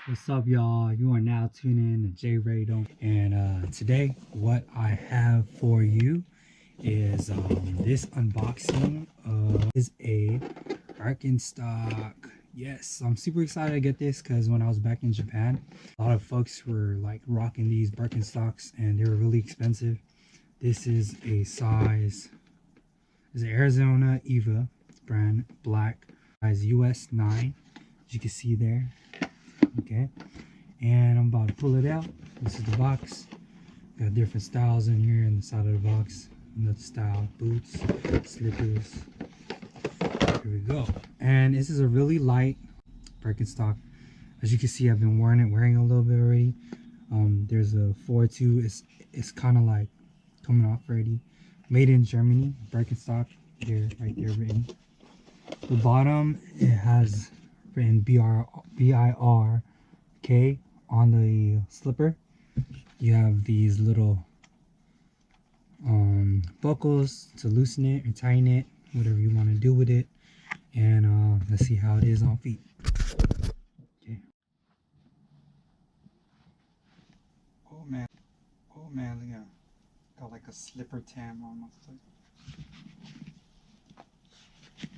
What's up, y'all? You are now tuning in to J Radon, and today what I have for you is this unboxing is a Birkenstock. Yes, I'm super excited to get this because when I was back in Japan, a lot of folks were like rocking these Birkenstocks and they were really expensive. This is a size, is an Arizona Eva brand, black, size US 9, as you can see there. Okay, and I'm about to pull it out. This is the box. Got different styles in here in the side of the box. Another style, boots, slippers. Here we go. And this is a really light Birkenstock. As you can see, I've been wearing a little bit already. There's a 4.2. It's kind of like coming off already. Made in Germany, Birkenstock. There, right there, written. The bottom, it has written BIRK on the slipper. You have these little buckles to loosen it or tighten it, whatever you want to do with it. And let's see how it is on feet. Okay. Oh man, look at, got like a slipper tam on my foot.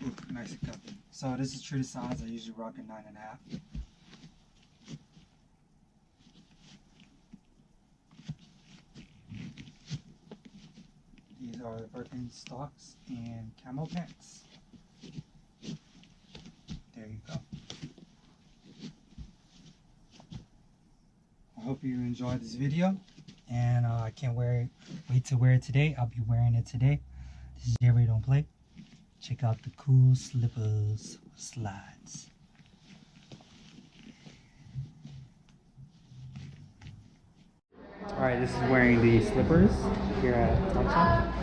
Ooh, nice and comfy. So this is true to size. I usually rock a 9.5. These are Birkenstocks and camel pants. There you go. I hope you enjoyed this video, and I can't wait to wear it today. I'll be wearing it today. This is Jerry Don't Play. Check out the cool slippers slides. Alright, this is wearing the slippers here at Top Shop.